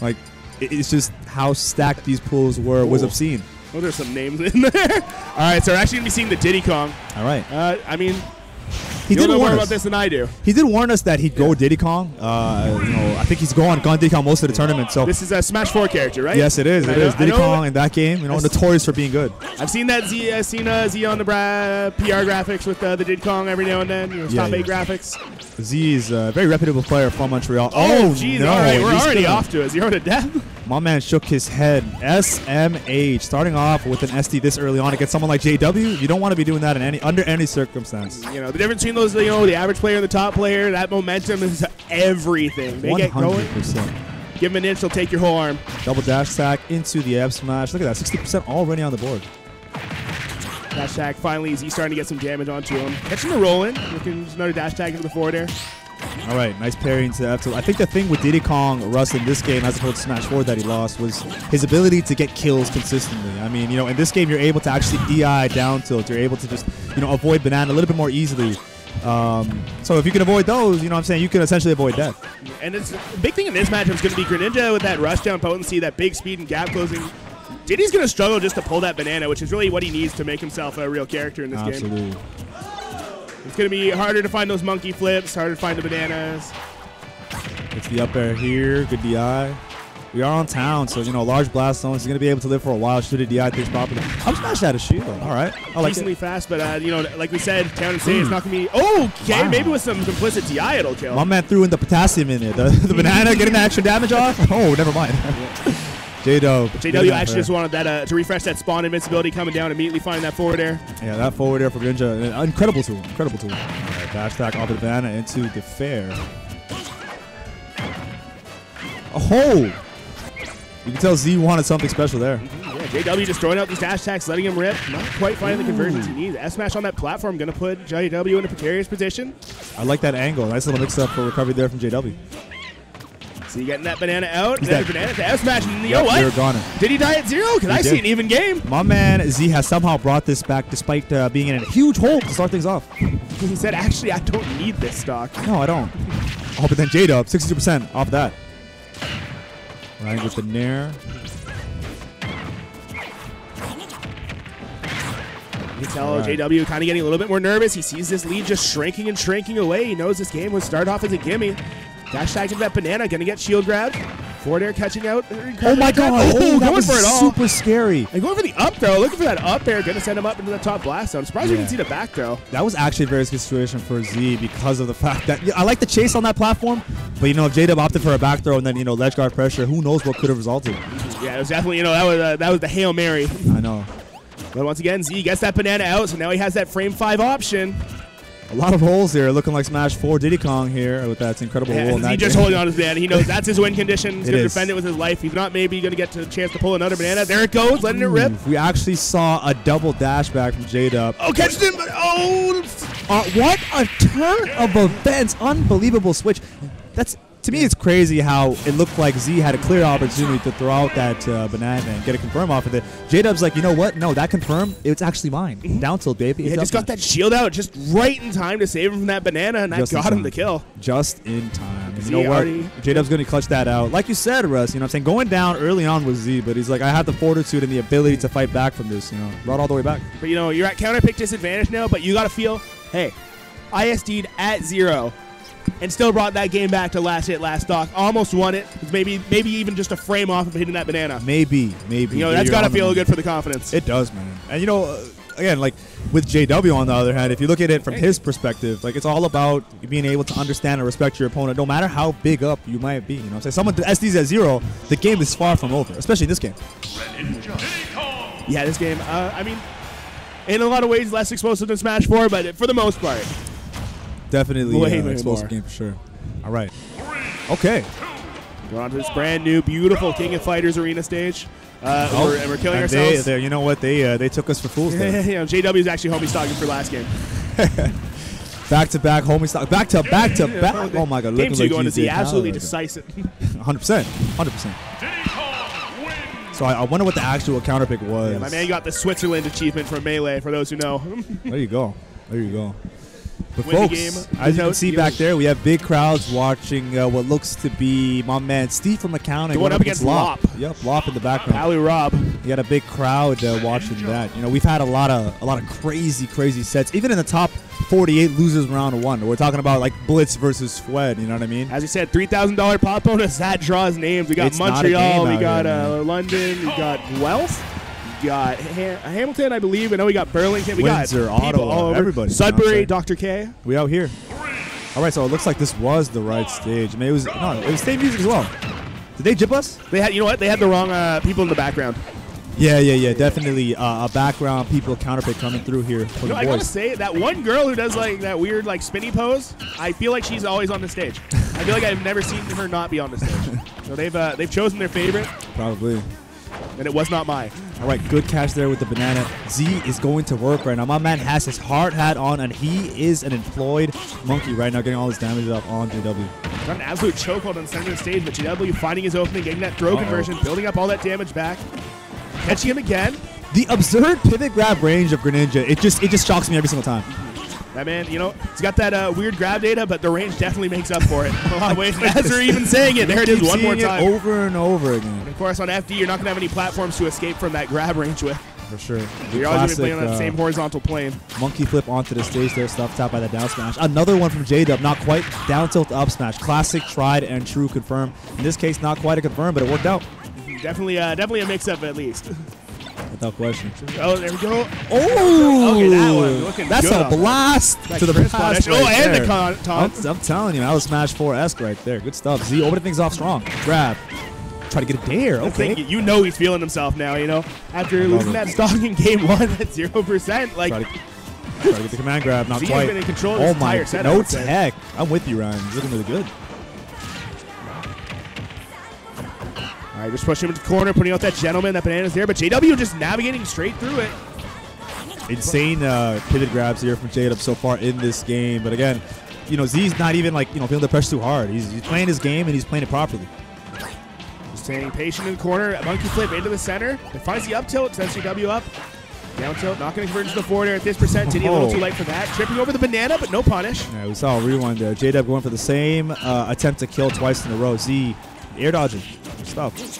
Like, it's just how stacked these pools were was obscene. Oh, there's some names in there. All right, so we're actually going to be seeing the Diddy Kong. All right. I mean, he did know warn more us about this than I do. He did warn us that he'd go Diddy Kong. You know, I think he's gone Diddy Kong most of the tournament. So this is a Smash 4 character, right? Yes, it is. It is Diddy Kong in that game. You know, notorious for being good. I've seen that Z. I've seen Z on the PR graphics with the Diddy Kong every now and then. You know, top 8 graphics. Z is a very reputable player from Montreal. Oh, jeez. No, all right, we're already off to a 0-to-death. My man shook his head. SMH, starting off with an SD this early on against someone like JW. You don't want to be doing that in under any circumstance. You know, the difference between those, you know, the average player and the top player, that momentum is everything. They 100%. Get going. Give him an inch, they'll take your whole arm. Double dash attack into the F smash. Look at that, 60% already on the board. Dash attack, finally, he's starting to get some damage onto him. Catching the roll in. Looking just another dash attack into the forward air. All right, nice parry into F tilt. I think the thing with Diddy Kong Russ in this game, as opposed to Smash 4 that he lost, was his ability to get kills consistently. I mean, you know, in this game, you're able to actually DI down tilt. You're able to just, you know, avoid banana a little bit more easily. So if you can avoid those, you know what I'm saying, you can essentially avoid death. And it's a big thing in this matchup is going to be Greninja with that rush down potency, that big speed and gap closing. Diddy's going to struggle just to pull that banana, which is really what he needs to make himself a real character in this game. Absolutely. It's going to be harder to find those monkey flips, harder to find the bananas. It's the up air here. Good DI. We are on town, so, you know, large blast zones. He's going to be able to live for a while. Should have DI things properly. I'm smashed out of shield. All right. I like decently fast, but, you know, like we said, town and state is not going to be. Okay, wow. Maybe with some implicit DI it'll kill. My man threw in the potassium in it. The banana getting the extra damage off. Oh, never mind. JW actually just wanted that to refresh that spawn invincibility, coming down, immediately finding that forward air. Yeah, that forward air for Greninja, incredible tool, incredible tool. Right, dash attack off the banana into the fair. Oh, you can tell Z wanted something special there. Yeah, JW just throwing out these dash attacks, letting him rip, not quite finding the conversions he needs. S smash on that platform, gonna put JW in a precarious position. I like that angle. Nice little mix up for recovery there from JW. So you getting that banana out, that banana to F smash, and you know what? Did he die at 0? Because I see an even game. My man Z has somehow brought this back despite being in a huge hole to start things off. He said, actually, I don't need this stock. No, I don't. Oh, but then J-Dub, 62% off that. Right with the Nair. You can tell JW kind of getting a little bit more nervous. He sees this lead just shrinking and shrinking away. He knows this game would start off as a gimme. Dash tag into that banana, gonna get shield grabbed. Forward air catching out. Oh my god! Oh, that was for it all. Super scary. And going for the up throw, looking for that up air, gonna send him up into the top blast zone. I'm surprised we didn't see the back throw. That was actually a very good situation for Z because of the fact that I like the chase on that platform, but you know if J-Dub opted for a back throw and then ledge guard pressure, who knows what could have resulted. Yeah, it was definitely that was the Hail Mary. I know. But once again, Z gets that banana out, so now he has that frame 5 option. A lot of holes here, looking like Smash 4 Diddy Kong here with that incredible roll. He's just holding on to his banana. He knows that's his win condition. He's going to defend it with his life. He's not maybe going to get a chance to pull another banana. There it goes, letting it rip. We actually saw a double dash back from J-Dub. Oh, catch him! Oh! What a turn of events. Unbelievable switch. To me, it's crazy how it looked like Z had a clear opportunity to throw out that banana and get a confirm off of it. J-Dub's like, you know what? No, that confirm, it's actually mine. Down tilt, baby. Yeah, just got that shield out just right in time to save him from that banana, and that got him the kill. Just in time. And you know what? J-Dub's going to clutch that out. Like you said, Russ, you know what I'm saying? Going down early on with Z, but he's like, I have the fortitude and the ability to fight back from this, you know. Brought all the way back. But, you know, you're at counter pick disadvantage now, but you got to feel, hey, ISD'd at 0. And still brought that game back to last hit, last stock. Almost won it. Maybe even just a frame off of hitting that banana. Maybe. You know, that's got to feel good for the confidence. It does, man. And, you know, again, like with JW on the other hand, if you look at it from his perspective, like it's all about being able to understand and respect your opponent no matter how big up you might be. You know what I'm saying? Someone SD's at 0, the game is far from over, especially in this game. Yeah, this game, I mean, in a lot of ways less explosive than Smash 4, but for the most part. Definitely explosive game for sure. All right. Okay. We're on to this brand new, beautiful King of Fighters arena stage. And we're killing ourselves. You know what? They took us for fools there. You know, JW is actually homie stocking for last game. Back-to-back homie stock. Back-to-back. Oh, my God. Game 2 going to Z. Absolutely decisive. 100%. 100%. So I wonder what the actual counter pick was. Yeah, my man got the Switzerland achievement from Melee, for those who know. There you go. But win folks, the game. as you can see back there, we have big crowds watching what looks to be my man Steve from accounting going up against Lop. Yep, Lop in the background. Alley Rob. You got a big crowd watching that. You know, we've had a lot of crazy sets. Even in the top 48 losers round one, we're talking about like Blitz versus Fwed. You know what I mean? As you said, $3,000 pot bonus. That draws names. We got It's not a Montreal. game We got out London. We got Guelph. We got Hamilton, I believe. I know we got Burlington. We Windsor, got people Ottawa, all over. everybody. Sudbury, Dr. K. We out here. All right, so it looks like this was the right stage. I mean, it was same music as well. Did they jip us? They had, you know what? They had the wrong people in the background. Yeah. Definitely a background people counterfeit coming through here for the I gotta boys. say, that one girl who does like that weird like spinny pose, I feel like she's always on the stage. I feel like I've never seen her not be on the stage. So they've chosen their favorite, Probably. and it was not mine. All right, good catch there with the banana. Z is going to work right now. My man has his hard hat on, and he is an employed monkey right now, getting all his damage up on JW. Got an absolute chokehold on the center of the stage, but JW finding his opening, getting that throw conversion, building up all that damage back. Catching him again. The absurd pivot grab range of Greninja, it just shocks me every single time. That man, you know, he's got that weird grab data, but the range definitely makes up for it. A lot of ways. As we're even saying it, there it is one more time. Over and over again. And of course, on FD, you're not going to have any platforms to escape from that grab range with. For sure. You're always going to be playing on that same horizontal plane. Monkey flip onto the stage there, stuffed out by the down smash. Another one from J-Dub, not quite. Down tilt up smash. Classic, tried and true confirm. In this case, not quite a confirm, but it worked out. Definitely a mix-up at least. Without question. Oh, there we go. Oh! Okay, that one looking That's good a blast to the past Oh, right and there. the taunt. I'm telling you, that was Smash 4-esque right there. Good stuff. Z, opening things off strong. Grab. Try to get a dare. Okay. You know he's feeling himself now, you know. After losing that stock in game one at 0%. Like, Try to get the command grab. Not Z quite. has been in control of this entire set. No tech. I'm with you, Ryan. He's looking really good. All right, just pushing him into the corner, putting out that gentleman. That banana's there, but JW just navigating straight through it. Insane pivot grabs here from J-Dub so far in this game. But again, you know, Z's not even like, you know, feeling the pressure too hard. He's playing his game and he's playing it properly. Just staying patient in the corner. A monkey flip into the center. It finds the up tilt, sends JW up. Down tilt, not going to convert into the forward air at this percent. Diddy a little too light for that. Tripping over the banana, but no punish. Yeah, we saw a rewind there. J-Dub going for the same attempt to kill twice in a row. Z air dodging. Stuff.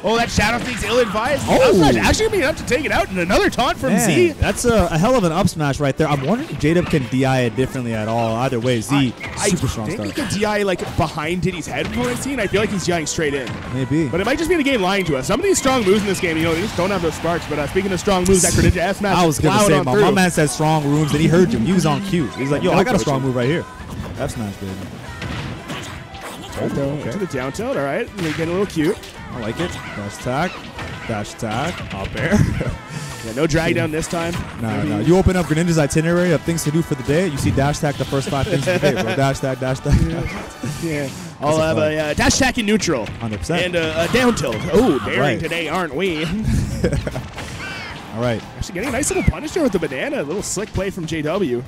Oh, that shadow thing's ill-advised. Oh. Actually being enough to take it out, and another taunt from Man, Z. that's a hell of an up smash right there. I'm wondering if J-Dub can DI it differently at all. Either way, Z, super strong I think start. he could DI like behind Diddy's head from what I've seen. I feel like he's DIing straight in. Maybe. But it might just be the game lying to us. Some of these strong moves in this game, you know, they just don't have those sparks. But speaking of strong moves, that Greninja F smash. I was going to say, my man said strong rooms, and he heard you. He was on cue. He's like, yo, I got a strong move right here. F smash, baby. To the down tilt, all right. We're getting a little cute. I like it. Dash attack, up air. Yeah, no drag down this time. No. You open up Greninja's itinerary of things to do for the day. You see dash attack the first 5 things of the day, bro. Dash attack. Yeah. I'll have a dash attack in neutral. 100%. And a down tilt. Oh, daring right. today, aren't we? All right. Actually getting a nice little punish there with the banana. A little slick play from JW.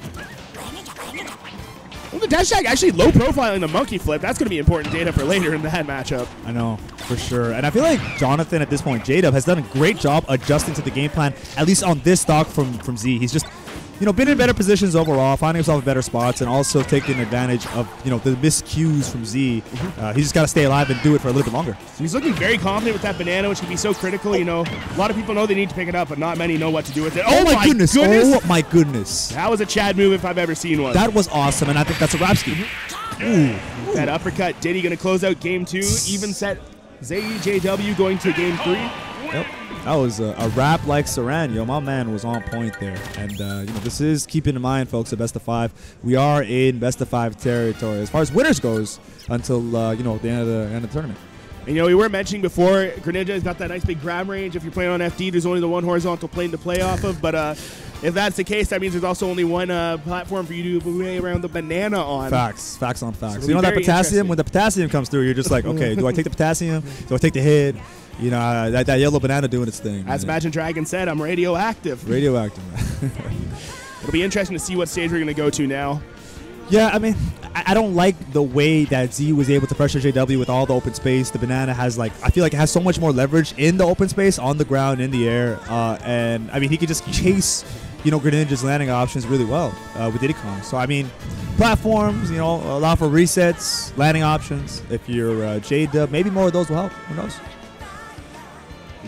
Well, the dash attack actually low profiling the monkey flip. That's going to be important data for later in that matchup. I know, for sure. And I feel like Jonathan at this point, J-Dub, has done a great job adjusting to the game plan, at least on this stock from Z. He's just, you know, been in better positions overall, finding himself in better spots, and also taking advantage of, you know, the miscues from Z. He's just got to stay alive and do it for a little bit longer. So he's looking very confident with that banana, which can be so critical. You know, a lot of people know they need to pick it up, but not many know what to do with it. Oh my goodness. Oh my goodness. That was a Chad move if I've ever seen one. That was awesome, and I think that's a rap scheme. Ooh. That uppercut. Diddy going to close out game 2. Even set. ZJW going to game 3. Yep. That was a rap like Saran. Yo, my man was on point there. And, you know, this is, keeping in mind, folks, a best of 5. We are in best of 5 territory as far as winners goes until, you know, the end of the tournament. And, you know, we were mentioning before, Greninja has got that nice big grab range. If you're playing on FD, there's only the one horizontal plane to play off of. But if that's the case, that means there's also only one platform for you to play around the banana on. Facts on facts. So you know that potassium? When the potassium comes through, you're just like, okay, do I take the potassium? Do I take the hit? You know, that yellow banana doing its thing. As Imagine Dragon said, I'm radioactive. Radioactive. It'll be interesting to see what stage we're going to go to now. Yeah, I mean, I don't like the way that Z was able to pressure JW with all the open space. The banana has, like, I feel like it has so much more leverage in the open space, on the ground, in the air. And, I mean, he could just chase Greninja's landing options really well with Diddy Kong. So, I mean, platforms, allow for resets, landing options. If you're J-Dub, maybe more of those will help. Who knows?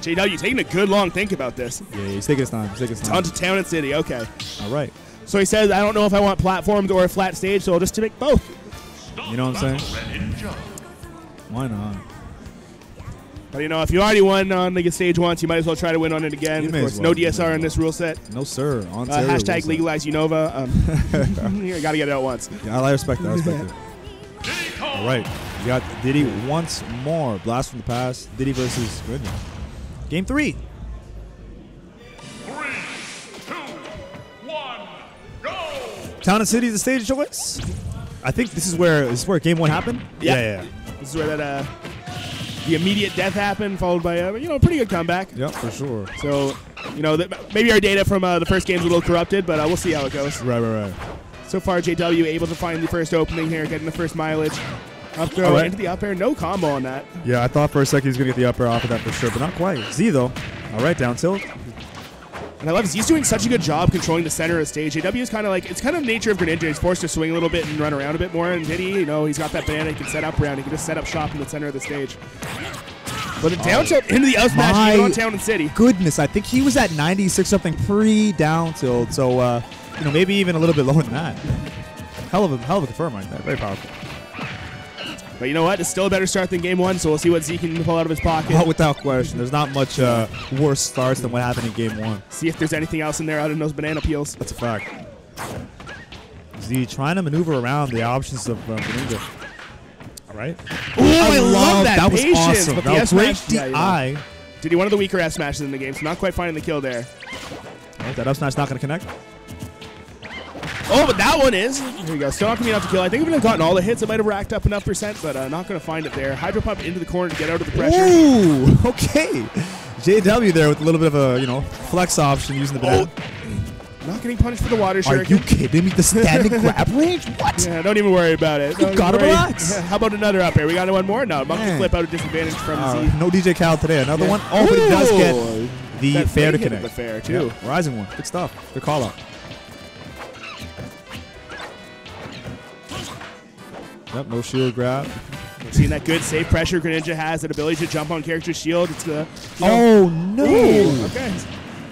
J-Dub, you're taking a good long think about this. Yeah, he's taking his time. On to Town and City. Okay. All right. So he says, I don't know if I want platforms or a flat stage, so I'll just make both. You know what I'm saying? Why not? But, if you already won on the stage once, you might as well try to win on it again. Of course, no DSR in this rule set. No, sir. Hashtag legalize Unova. You got to get it out once. Yeah, I respect that. All right. We got Diddy once more. Blast from the past. Diddy versus Greninja. Game 3. 3, 2, 1, go! Town and City is the stage choice. I think this is where Game 1 happened. Yeah. This is where that the immediate death happened, followed by a pretty good comeback. Yep, for sure. So maybe our data from the first game's a little corrupted, but we'll see how it goes. Right. So far, JW able to find the first opening here, getting the first mileage. Up throw into the up air, no combo on that. Yeah, I thought for a second he was going to get the up air off of that for sure, but not quite. Z, though. All right, down tilt. And I love Z's doing such a good job controlling the center of the stage. JW is kind of like, it's kind of the nature of Greninja. He's forced to swing a little bit and run around a bit more. And Diddy, he's got that banana he can set up around. He can just set up shop in the center of the stage. But a down tilt into the up smash on Town and City. Goodness, I think he was at 96 something pre-down tilt. So, maybe even a little bit lower than that. Hell of a confirm right there. Very powerful. But you know what? It's still a better start than Game 1, so we'll see what Z can pull out of his pocket. Oh, without question. There's not much worse starts than what happened in Game 1. See if there's anything else in there other than those banana peels. That's a fact. Z trying to maneuver around the options of Greninja. All right. Ooh, I love that was patience. awesome. But that was great DI. Diddy, one of the weaker F smashes in the game, so not quite finding the kill there. All right, that up smash not going to connect. Oh, but that one is. Here we go. Still not going to be enough to kill. I think if it had gotten all the hits, it might have racked up enough percent, but not going to find it there. Hydro Pump into the corner to get out of the pressure. Ooh, okay. JW there with a little bit of a, flex option using the banana. Not getting punished for the water shuriken. Are you kidding me? The standing grab range? What? Yeah, don't even worry about it. You gotta relax. Yeah, how about another up here? We got one more? No, monkey flip out of disadvantage from Z. No DJ Cal today. Another one. Oh, but it does get the fair to connect. The fair, too. Yeah, rising one. Good stuff. Good call out. Yep, no shield grab. Seeing that good safe pressure Greninja has, that ability to jump on character's shield. It's oh, no. Ooh, okay.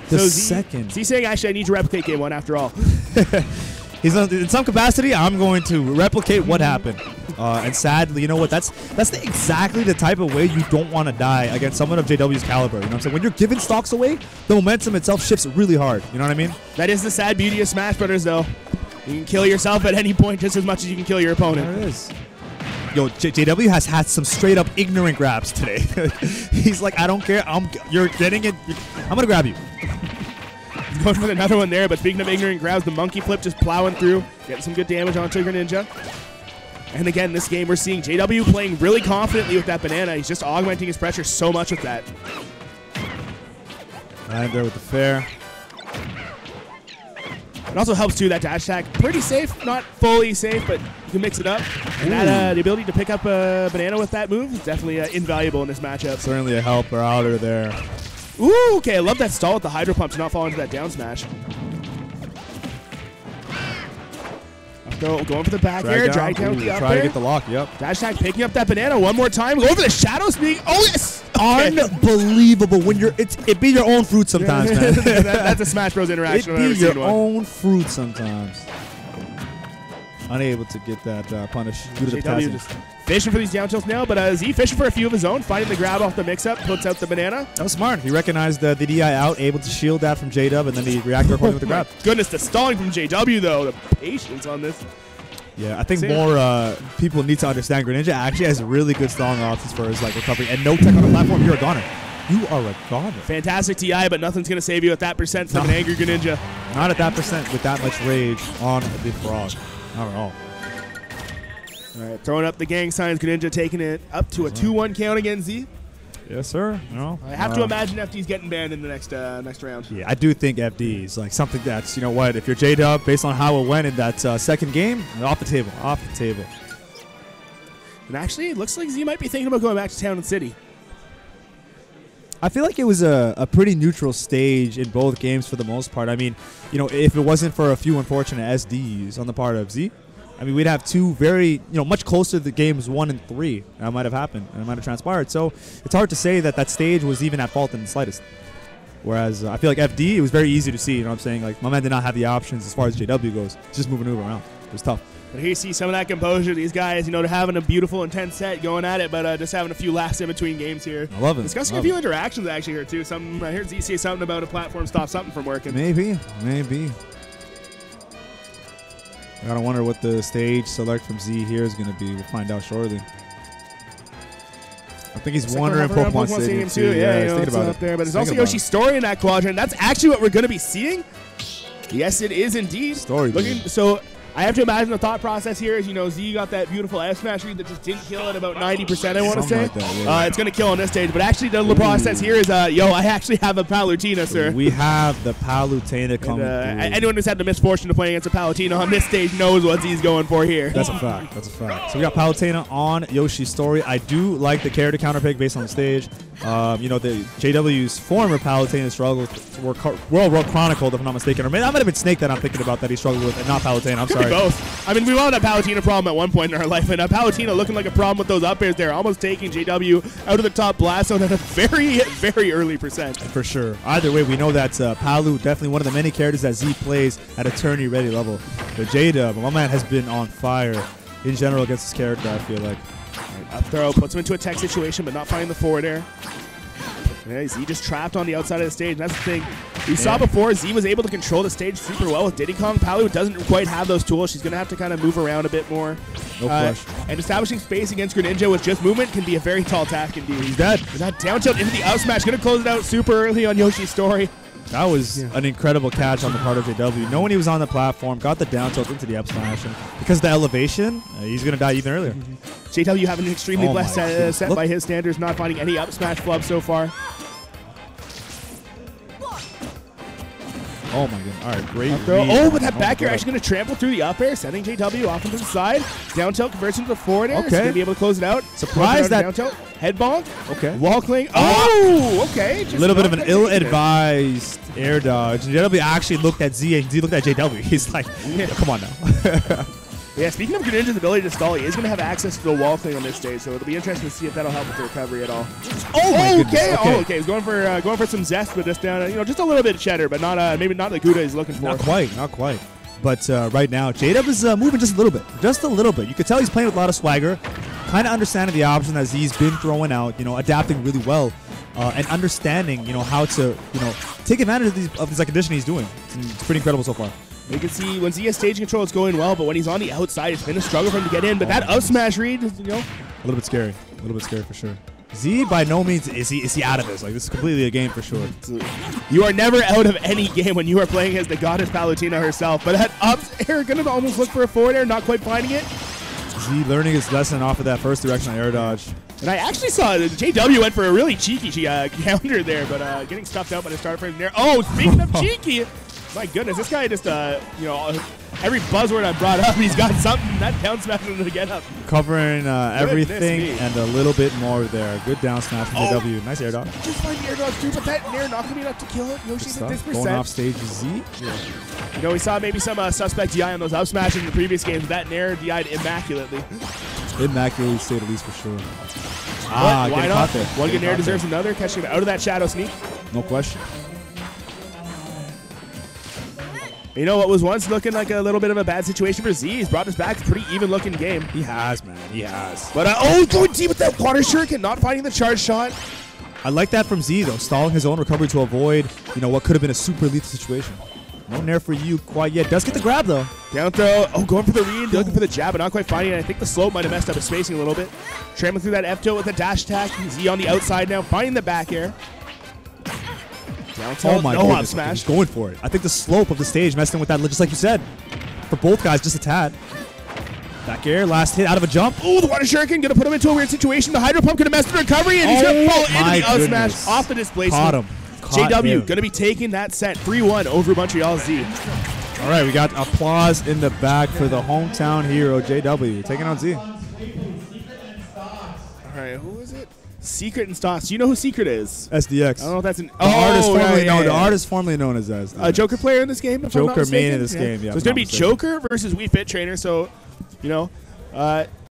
The so second. He's saying, actually, I need to replicate Game 1 after all. He's in some capacity. I'm going to replicate what happened. And sadly, you know what? That's exactly the type of way you don't want to die against someone of JW's caliber. You know what I'm saying? When you're giving stocks away, the momentum itself shifts really hard. You know what I mean? That is the sad beauty of Smash Brothers, though. You can kill yourself at any point just as much as you can kill your opponent. There it is. Yo, JW has had some straight up ignorant grabs today. He's like, I don't care. You're getting it. I'm going to grab you. He's going for another one there, but speaking of ignorant grabs, the monkey flip just plowing through, getting some good damage onto Greninja. And again, this game, we're seeing JW playing really confidently with that banana. He's just augmenting his pressure so much with that. Right there with the fair. It also helps, too, that dash attack. Pretty safe, not fully safe, but you can mix it up. And that, the ability to pick up a banana with that move is definitely invaluable in this matchup. Certainly a helper outer there. Ooh, okay, I love that stall with the Hydro Pump to not fall into that down smash. Going for the back air, drag down with the up try air. to get the lock, yep. Dash attack picking up that banana one more time. Go for the shadow speed. Oh, yes! Okay. Unbelievable. When it be your own fruit sometimes, man. That's a Smash Bros. Interaction. It be your own fruit sometimes. Unable to get that punish due to the passing. Just fishing for these down tilts now, but Z fishing for a few of his own, finding the grab off the mix-up, puts out the banana. That was smart. He recognized the DI out, able to shield that from J-Dub, and then he reacted accordingly with the grab. Goodness, the stalling from JW, though. The patience on this. Yeah, I think more people need to understand Greninja actually has really good stalling options for his recovery, and no tech on the platform. You're a goner. You are a goner. Fantastic TI, but nothing's going to save you at that percent from an angry Greninja. Not at that percent with that much rage on the frog. Not at all. All right, throwing up the gang signs. Greninja taking it up to a 2-1 count against Z. Yes, sir. No, I have to imagine FD's getting banned in the next round. Yeah, I do think FD is like something that's, you know what, if you're J-Dub, based on how it went in that second game, off the table, off the table. And actually, it looks like Z might be thinking about going back to Town and City. I feel like it was a pretty neutral stage in both games for the most part. I mean, you know, if it wasn't for a few unfortunate SDs on the part of Z, I mean, we'd have two very, you know, much closer to the games 1 and 3. That might have happened and it might have transpired. So it's hard to say that that stage was even at fault in the slightest. Whereas I feel like FD, it was very easy to see. You know what I'm saying? Like, my man did not have the options as far as JW goes. Just moving around. It was tough. But here you see some of that composure. These guys, you know, they're having a beautiful, intense set going at it, but just having a few laughs in between games here. I love it. Discussing a few interactions actually here, too. I heard Z say something about a platform stop something from working. Maybe. I gotta wonder what the stage select from Z here is gonna be. We'll find out shortly. I think he's wandering Pokemon Stadium too. Yeah, he's thinking about up it. there. But there's also Yoshi's Story in that quadrant. That's actually what we're gonna be seeing. Yes, it is indeed. Story. So I have to imagine the thought process here is, you know, Z got that beautiful F smash read that just didn't kill at about 90%, I want to say. Like that, yeah. It's going to kill on this stage. But actually, the process here is, yo, I actually have a Palutena, sir. We have the Palutena coming through. Anyone who's had the misfortune to play against a Palutena on this stage knows what Z's going for here. That's a fact. That's a fact. So we got Palutena on Yoshi's Story. I do like the character counter pick based on the stage. You know, the JW's former Palutena struggles were World chronicled, if I'm not mistaken. Or maybe that might have been Snake that I'm thinking about that he struggled with, and not Palutena. I'm sorry. Both. I mean, we've all had a Palutena problem at one point in our life, and a Palutena looking like a problem with those up airs there, almost taking JW out of the top blast zone at a very, very early percent. For sure. Either way, we know that Palu, definitely one of the many characters that Z plays at a tourney-ready level. But J-Dub, my man has been on fire in general against this character, I feel like. Up throw, puts him into a tech situation, but not finding the forward air. Yeah, Z just trapped on the outside of the stage. That's the thing. We saw before, Z was able to control the stage super well with Diddy Kong. Palu doesn't quite have those tools. She's going to have to kind of move around a bit more. No question. And establishing space against Greninja with just movement can be a very tall task indeed. He's dead. That down tilt into the up smash. Going to close it out super early on Yoshi's Story. That was an incredible catch on the part of JW. Knowing he was on the platform, got the down tilt into the up smash, and because of the elevation, he's going to die even earlier. JW having an extremely blessed set by his standards, not finding any up smash flub so far. Oh my god. All right, great. Oh, but that back air actually going to trample through the up air, sending JW off into the side. Down tilt converts into the forward air. Okay. He's going to be able to close it out. Surprised that. Down tilt. Head bonk. Okay. Wall cling. Oh, okay. A little bit of an ill-advised air dodge. JW actually looked at Z and Z looked at JW. He's like, come on now. Yeah, speaking of Greninja's ability to stall, he is going to have access to the wall thing on this stage, so it'll be interesting to see if that'll help with the recovery at all. Okay. He's going for some zest, but just down, just a little bit of cheddar, but not maybe not the Gouda he's looking for. Not quite. But right now, J-Dub is moving just a little bit. You could tell he's playing with a lot of swagger, kind of understanding the options that Z's been throwing out, adapting really well, and understanding, how to, take advantage of this conditioning he's doing. It's pretty incredible so far. You can see when Z has stage control, it's going well, but when he's on the outside, it's been a struggle for him to get in. But that up smash read, a little bit scary for sure. Z, by no means is he out of this. Like, this is completely a game for sure. You are never out of any game when you are playing as the goddess Palutena herself. But that up air, gonna almost look for a forward air, not quite finding it. Z learning his lesson off of that first directional air dodge. And I actually saw JW went for a really cheeky counter there, but getting stuffed out by the start frame there. Oh, speaking of cheeky. My goodness, this guy just, every buzzword I brought up, he's got something. That down smash to get up. Covering everything and a little bit more there. Good down smash from JW. Nice air dodge. Just find the air dodge too, but that nair not going to be enough to kill it. Yoshi's at this percent. Going off stage Z. Yeah. We saw maybe some suspect DI on those up smashes in the previous games. That nair DI'd immaculately. Immaculately, to say the least, for sure. Why not? One good nair deserves another. Catching him out of that shadow sneak. No question. You know what was once looking like a little bit of a bad situation for Z? He's brought us back. It's a pretty even-looking game. He has, man. He has. But, going deep with that water shuriken, not finding the charge shot. I like that from Z, though. Stalling his own recovery to avoid, what could have been a super lethal situation. No nair for you quite yet. Does get the grab, though. Down throw. Oh, going for the read. Looking for the jab, but not quite finding it. I think the slope might have messed up his spacing a little bit. Trampling through that F-tilt with a dash attack. Z on the outside now, finding the back air. Oh my goodness, smash. He's going for it. I think the slope of the stage messing with that, just like you said. For both guys, just a tad. Back air, last hit out of a jump. Oh, the water shuriken going to put him into a weird situation. The hydro pump going to mess with the recovery, and he's going to fall into the up smash off the displacement. Caught him. JW going to be taking that set 3-1 over Montreal Z. All right, we got applause in the back for the hometown hero, JW, taking on Z. All right, who is it? Secret and Stas. Do you know who Secret is? SDX. I don't know if that's an The artist formerly known as SDX. A Joker player in this game. If I'm not Joker main mistaken? in this game. Yeah, So it's gonna be Joker versus Wii Fit Trainer. So, you know,